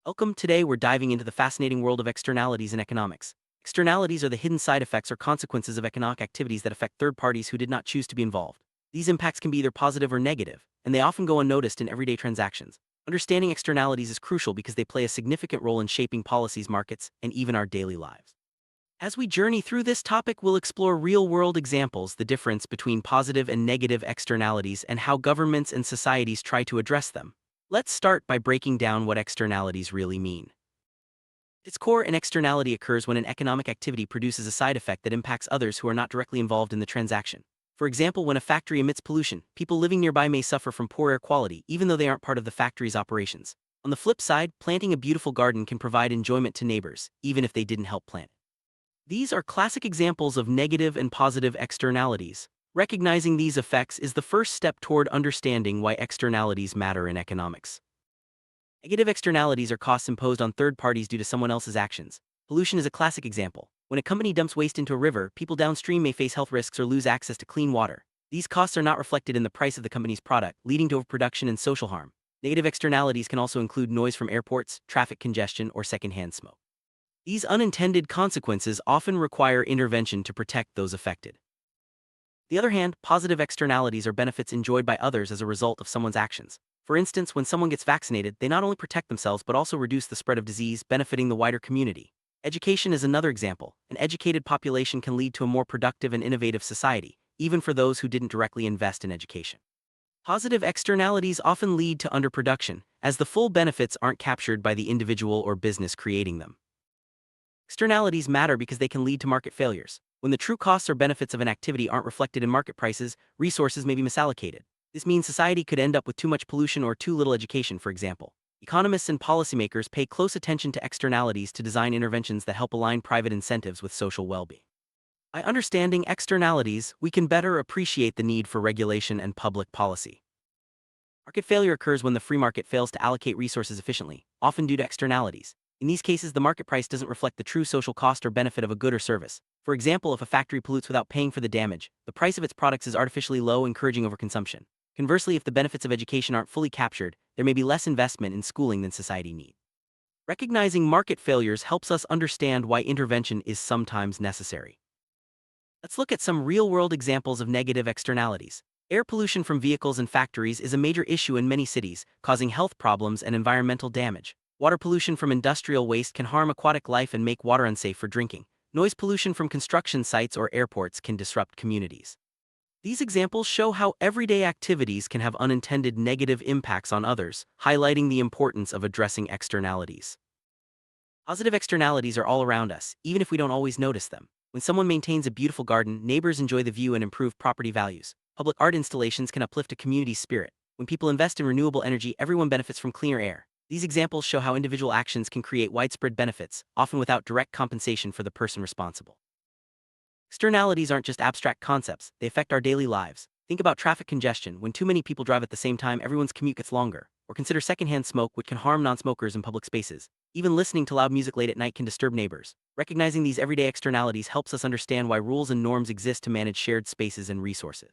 Welcome. Today we're diving into the fascinating world of externalities in economics. Externalities are the hidden side effects or consequences of economic activities that affect third parties who did not choose to be involved. These impacts can be either positive or negative, and they often go unnoticed in everyday transactions. Understanding externalities is crucial because they play a significant role in shaping policies, markets, and even our daily lives. As we journey through this topic, we'll explore real-world examples, the difference between positive and negative externalities, and how governments and societies try to address them. Let's start by breaking down what externalities really mean. At its core, an externality occurs when an economic activity produces a side effect that impacts others who are not directly involved in the transaction. For example, when a factory emits pollution, people living nearby may suffer from poor air quality, even though they aren't part of the factory's operations. On the flip side, planting a beautiful garden can provide enjoyment to neighbors, even if they didn't help plant it. These are classic examples of negative and positive externalities. Recognizing these effects is the first step toward understanding why externalities matter in economics. Negative externalities are costs imposed on third parties due to someone else's actions. Pollution is a classic example. When a company dumps waste into a river, people downstream may face health risks or lose access to clean water. These costs are not reflected in the price of the company's product, leading to overproduction and social harm. Negative externalities can also include noise from airports, traffic congestion, or secondhand smoke. These unintended consequences often require intervention to protect those affected. On the other hand, positive externalities are benefits enjoyed by others as a result of someone's actions. For instance, when someone gets vaccinated, they not only protect themselves but also reduce the spread of disease, benefiting the wider community. Education is another example. An educated population can lead to a more productive and innovative society, even for those who didn't directly invest in education. Positive externalities often lead to underproduction, as the full benefits aren't captured by the individual or business creating them. Externalities matter because they can lead to market failures. When the true costs or benefits of an activity aren't reflected in market prices, resources may be misallocated. This means society could end up with too much pollution or too little education, for example. Economists and policymakers pay close attention to externalities to design interventions that help align private incentives with social well-being. By understanding externalities, we can better appreciate the need for regulation and public policy. Market failure occurs when the free market fails to allocate resources efficiently, often due to externalities. In these cases, the market price doesn't reflect the true social cost or benefit of a good or service. For example, if a factory pollutes without paying for the damage, the price of its products is artificially low, encouraging overconsumption. Conversely, if the benefits of education aren't fully captured, there may be less investment in schooling than society needs. Recognizing market failures helps us understand why intervention is sometimes necessary. Let's look at some real-world examples of negative externalities. Air pollution from vehicles and factories is a major issue in many cities, causing health problems and environmental damage. Water pollution from industrial waste can harm aquatic life and make water unsafe for drinking. Noise pollution from construction sites or airports can disrupt communities. These examples show how everyday activities can have unintended negative impacts on others, highlighting the importance of addressing externalities. Positive externalities are all around us, even if we don't always notice them. When someone maintains a beautiful garden, neighbors enjoy the view and improve property values. Public art installations can uplift a community's spirit. When people invest in renewable energy, everyone benefits from cleaner air. These examples show how individual actions can create widespread benefits, often without direct compensation for the person responsible. Externalities aren't just abstract concepts, they affect our daily lives. Think about traffic congestion. When too many people drive at the same time, everyone's commute gets longer. Or consider secondhand smoke, which can harm non-smokers in public spaces. Even listening to loud music late at night can disturb neighbors. Recognizing these everyday externalities helps us understand why rules and norms exist to manage shared spaces and resources.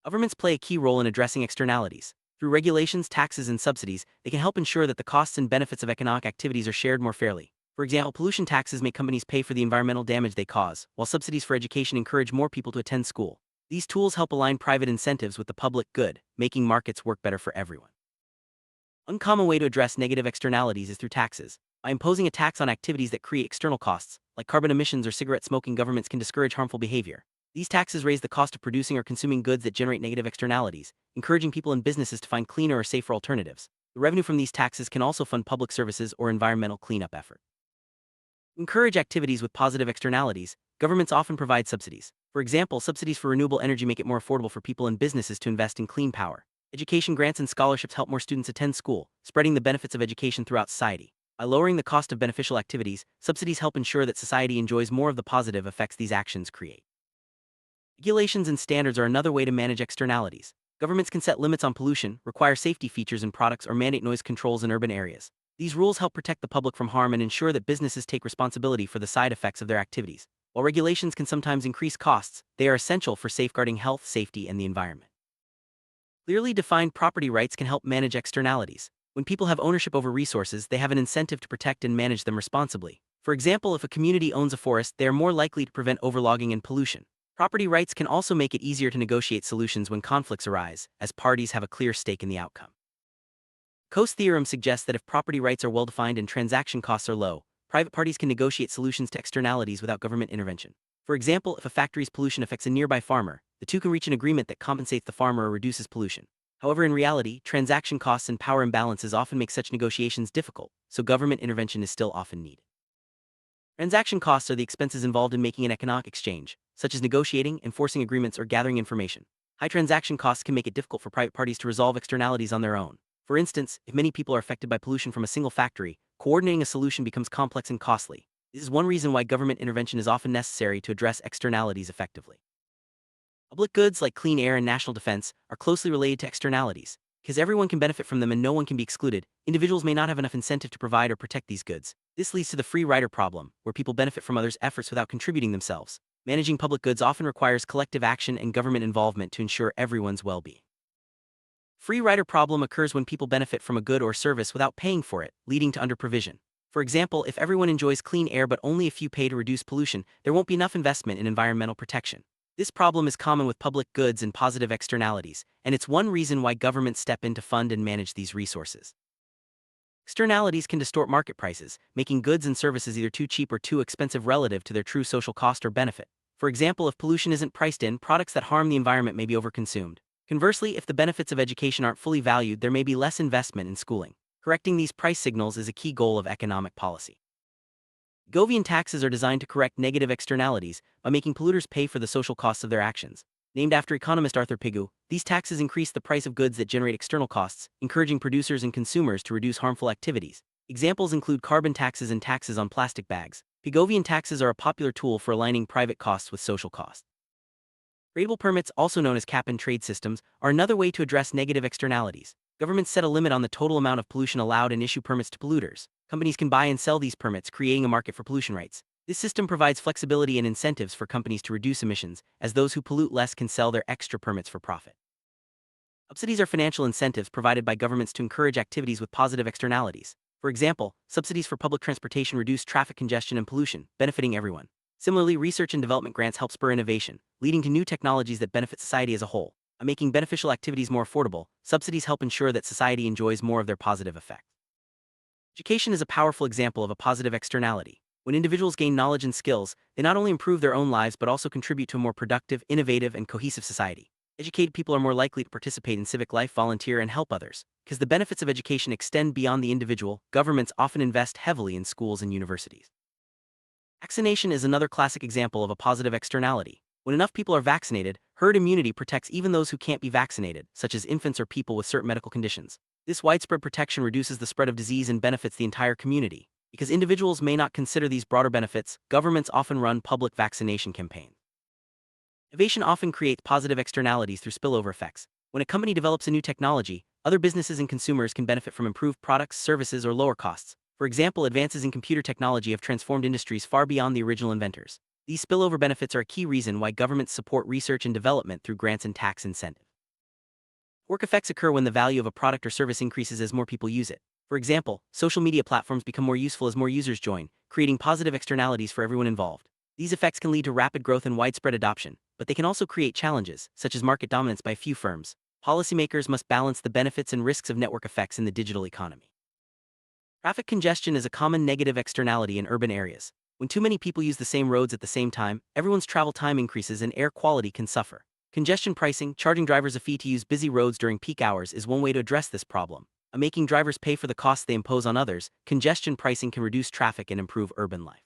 Governments play a key role in addressing externalities. Through regulations, taxes, and subsidies, they can help ensure that the costs and benefits of economic activities are shared more fairly. For example, pollution taxes make companies pay for the environmental damage they cause, while subsidies for education encourage more people to attend school. These tools help align private incentives with the public good, making markets work better for everyone. One common way to address negative externalities is through taxes. By imposing a tax on activities that create external costs, like carbon emissions or cigarette smoking, governments can discourage harmful behavior. These taxes raise the cost of producing or consuming goods that generate negative externalities, encouraging people and businesses to find cleaner or safer alternatives. The revenue from these taxes can also fund public services or environmental cleanup efforts. To encourage activities with positive externalities, governments often provide subsidies. For example, subsidies for renewable energy make it more affordable for people and businesses to invest in clean power. Education grants and scholarships help more students attend school, spreading the benefits of education throughout society. By lowering the cost of beneficial activities, subsidies help ensure that society enjoys more of the positive effects these actions create. Regulations and standards are another way to manage externalities. Governments can set limits on pollution, require safety features in products, or mandate noise controls in urban areas. These rules help protect the public from harm and ensure that businesses take responsibility for the side effects of their activities. While regulations can sometimes increase costs, they are essential for safeguarding health, safety, and the environment. Clearly defined property rights can help manage externalities. When people have ownership over resources, they have an incentive to protect and manage them responsibly. For example, if a community owns a forest, they are more likely to prevent overlogging and pollution. Property rights can also make it easier to negotiate solutions when conflicts arise, as parties have a clear stake in the outcome. Coase theorem suggests that if property rights are well-defined and transaction costs are low, private parties can negotiate solutions to externalities without government intervention. For example, if a factory's pollution affects a nearby farmer, the two can reach an agreement that compensates the farmer or reduces pollution. However, in reality, transaction costs and power imbalances often make such negotiations difficult, so government intervention is still often needed. Transaction costs are the expenses involved in making an economic exchange, such as negotiating, enforcing agreements, or gathering information. High transaction costs can make it difficult for private parties to resolve externalities on their own. For instance, if many people are affected by pollution from a single factory, coordinating a solution becomes complex and costly. This is one reason why government intervention is often necessary to address externalities effectively. Public goods like clean air and national defense are closely related to externalities. Because everyone can benefit from them and no one can be excluded, individuals may not have enough incentive to provide or protect these goods. This leads to the free rider problem, where people benefit from others' efforts without contributing themselves. Managing public goods often requires collective action and government involvement to ensure everyone's well-being. Free rider problem occurs when people benefit from a good or service without paying for it, leading to underprovision. For example, if everyone enjoys clean air but only a few pay to reduce pollution, there won't be enough investment in environmental protection. This problem is common with public goods and positive externalities, and it's one reason why governments step in to fund and manage these resources. Externalities can distort market prices, making goods and services either too cheap or too expensive relative to their true social cost or benefit. For example, if pollution isn't priced in, products that harm the environment may be overconsumed. Conversely, if the benefits of education aren't fully valued, there may be less investment in schooling. Correcting these price signals is a key goal of economic policy. Govian taxes are designed to correct negative externalities by making polluters pay for the social costs of their actions. Named after economist Arthur Pigou, these taxes increase the price of goods that generate external costs, encouraging producers and consumers to reduce harmful activities. Examples include carbon taxes and taxes on plastic bags. Pigovian taxes are a popular tool for aligning private costs with social costs. Tradable permits, also known as cap-and-trade systems, are another way to address negative externalities. Governments set a limit on the total amount of pollution allowed and issue permits to polluters. Companies can buy and sell these permits, creating a market for pollution rights. This system provides flexibility and incentives for companies to reduce emissions, as those who pollute less can sell their extra permits for profit. Subsidies are financial incentives provided by governments to encourage activities with positive externalities. For example, subsidies for public transportation reduce traffic congestion and pollution, benefiting everyone. Similarly, research and development grants help spur innovation, leading to new technologies that benefit society as a whole. By making beneficial activities more affordable, subsidies help ensure that society enjoys more of their positive effects. Education is a powerful example of a positive externality. When individuals gain knowledge and skills, they not only improve their own lives but also contribute to a more productive, innovative, and cohesive society. Educated people are more likely to participate in civic life, volunteer, and help others. Because the benefits of education extend beyond the individual, governments often invest heavily in schools and universities. Vaccination is another classic example of a positive externality. When enough people are vaccinated, herd immunity protects even those who can't be vaccinated, such as infants or people with certain medical conditions. This widespread protection reduces the spread of disease and benefits the entire community. Because individuals may not consider these broader benefits, governments often run public vaccination campaigns. Innovation often creates positive externalities through spillover effects. When a company develops a new technology, other businesses and consumers can benefit from improved products, services, or lower costs. For example, advances in computer technology have transformed industries far beyond the original inventors. These spillover benefits are a key reason why governments support research and development through grants and tax incentives. Work effects occur when the value of a product or service increases as more people use it. For example, social media platforms become more useful as more users join, creating positive externalities for everyone involved. These effects can lead to rapid growth and widespread adoption, but they can also create challenges, such as market dominance by a few firms. Policymakers must balance the benefits and risks of network effects in the digital economy. Traffic congestion is a common negative externality in urban areas. When too many people use the same roads at the same time, everyone's travel time increases and air quality can suffer. Congestion pricing, charging drivers a fee to use busy roads during peak hours, is one way to address this problem. By making drivers pay for the costs they impose on others, congestion pricing can reduce traffic and improve urban life.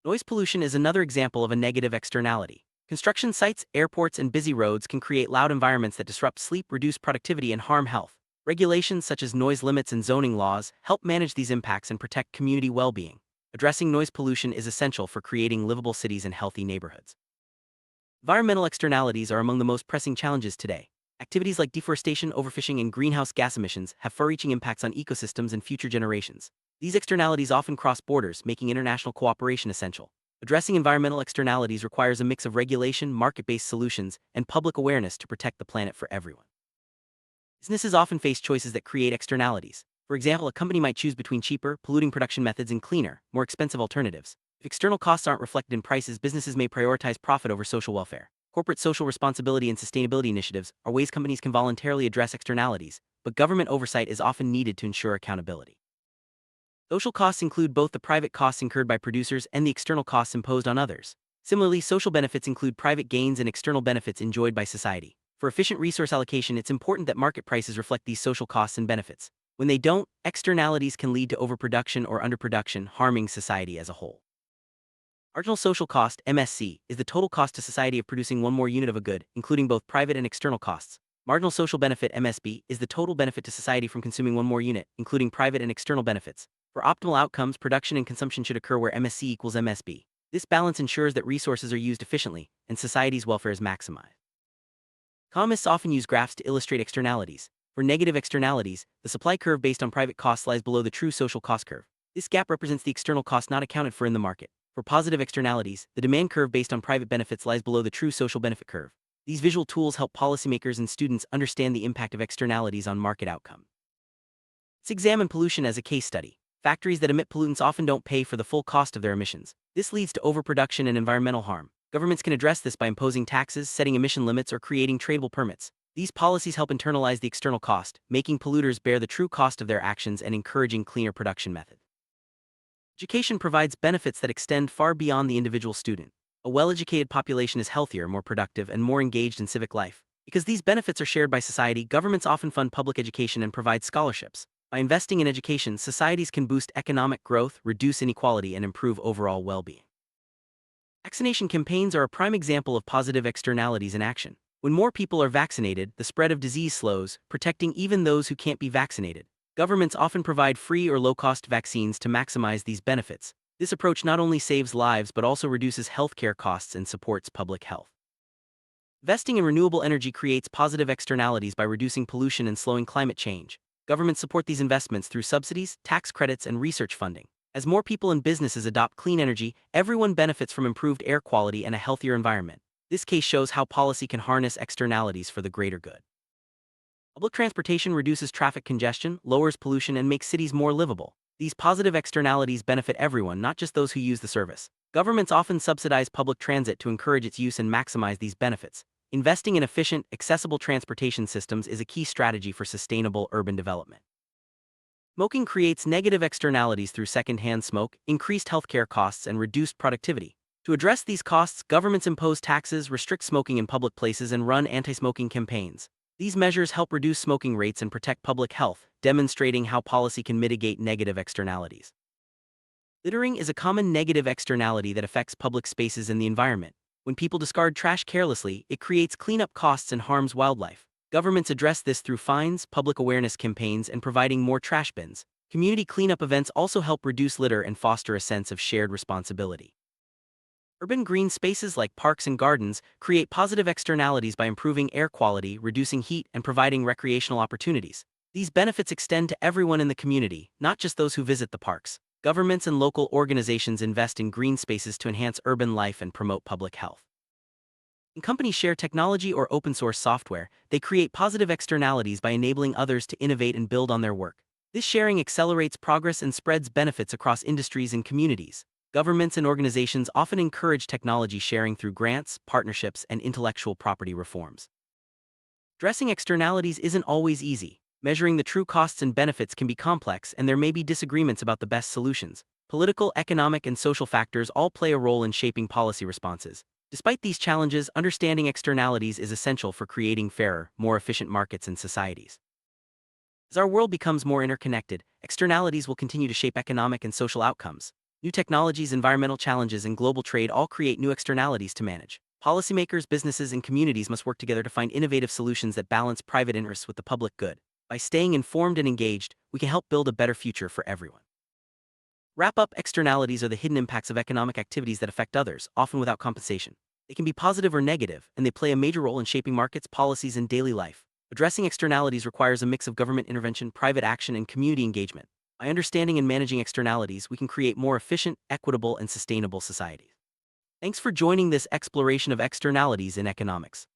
Noise pollution is another example of a negative externality. Construction sites, airports, and busy roads can create loud environments that disrupt sleep, reduce productivity, and harm health. Regulations such as noise limits and zoning laws help manage these impacts and protect community well-being. Addressing noise pollution is essential for creating livable cities and healthy neighborhoods. Environmental externalities are among the most pressing challenges today. Activities like deforestation, overfishing, and greenhouse gas emissions have far-reaching impacts on ecosystems and future generations. These externalities often cross borders, making international cooperation essential. Addressing environmental externalities requires a mix of regulation, market-based solutions, and public awareness to protect the planet for everyone. Businesses often face choices that create externalities. For example, a company might choose between cheaper, polluting production methods and cleaner, more expensive alternatives. If external costs aren't reflected in prices, businesses may prioritize profit over social welfare. Corporate social responsibility and sustainability initiatives are ways companies can voluntarily address externalities, but government oversight is often needed to ensure accountability. Social costs include both the private costs incurred by producers and the external costs imposed on others. Similarly, social benefits include private gains and external benefits enjoyed by society. For efficient resource allocation, it's important that market prices reflect these social costs and benefits. When they don't, externalities can lead to overproduction or underproduction, harming society as a whole. Marginal social cost, MSC, is the total cost to society of producing one more unit of a good, including both private and external costs. Marginal social benefit, MSB, is the total benefit to society from consuming one more unit, including private and external benefits. For optimal outcomes, production and consumption should occur where MSC equals MSB. This balance ensures that resources are used efficiently and society's welfare is maximized. Economists often use graphs to illustrate externalities. For negative externalities, the supply curve based on private costs lies below the true social cost curve. This gap represents the external cost not accounted for in the market. For positive externalities, the demand curve based on private benefits lies below the true social benefit curve. These visual tools help policymakers and students understand the impact of externalities on market outcome. Let's examine pollution as a case study. Factories that emit pollutants often don't pay for the full cost of their emissions. This leads to overproduction and environmental harm. Governments can address this by imposing taxes, setting emission limits, or creating tradable permits. These policies help internalize the external cost, making polluters bear the true cost of their actions and encouraging cleaner production methods. Education provides benefits that extend far beyond the individual student. A well-educated population is healthier, more productive, and more engaged in civic life. Because these benefits are shared by society, governments often fund public education and provide scholarships. By investing in education, societies can boost economic growth, reduce inequality, and improve overall well-being. Vaccination campaigns are a prime example of positive externalities in action. When more people are vaccinated, the spread of disease slows, protecting even those who can't be vaccinated. Governments often provide free or low-cost vaccines to maximize these benefits. This approach not only saves lives but also reduces healthcare costs and supports public health. Investing in renewable energy creates positive externalities by reducing pollution and slowing climate change. Governments support these investments through subsidies, tax credits, and research funding. As more people and businesses adopt clean energy, everyone benefits from improved air quality and a healthier environment. This case shows how policy can harness externalities for the greater good. Public transportation reduces traffic congestion, lowers pollution, and makes cities more livable. These positive externalities benefit everyone, not just those who use the service. Governments often subsidize public transit to encourage its use and maximize these benefits. Investing in efficient, accessible transportation systems is a key strategy for sustainable urban development. Smoking creates negative externalities through secondhand smoke, increased healthcare costs, and reduced productivity. To address these costs, governments impose taxes, restrict smoking in public places, and run anti-smoking campaigns. These measures help reduce smoking rates and protect public health, demonstrating how policy can mitigate negative externalities. Littering is a common negative externality that affects public spaces and the environment. When people discard trash carelessly, it creates cleanup costs and harms wildlife. Governments address this through fines, public awareness campaigns, and providing more trash bins. Community cleanup events also help reduce litter and foster a sense of shared responsibility. Urban green spaces like parks and gardens create positive externalities by improving air quality, reducing heat, and providing recreational opportunities. These benefits extend to everyone in the community, not just those who visit the parks. Governments and local organizations invest in green spaces to enhance urban life and promote public health. When companies share technology or open-source software, they create positive externalities by enabling others to innovate and build on their work. This sharing accelerates progress and spreads benefits across industries and communities. Governments and organizations often encourage technology sharing through grants, partnerships, and intellectual property reforms. Addressing externalities isn't always easy. Measuring the true costs and benefits can be complex, and there may be disagreements about the best solutions. Political, economic, and social factors all play a role in shaping policy responses. Despite these challenges, understanding externalities is essential for creating fairer, more efficient markets and societies. As our world becomes more interconnected, externalities will continue to shape economic and social outcomes. New technologies, environmental challenges, and global trade all create new externalities to manage. Policymakers, businesses, and communities must work together to find innovative solutions that balance private interests with the public good. By staying informed and engaged, we can help build a better future for everyone. Wrap up: externalities are the hidden impacts of economic activities that affect others, often without compensation. They can be positive or negative, and they play a major role in shaping markets, policies, and daily life. Addressing externalities requires a mix of government intervention, private action, and community engagement. By understanding and managing externalities, we can create more efficient, equitable, and sustainable societies. Thanks for joining this exploration of externalities in economics.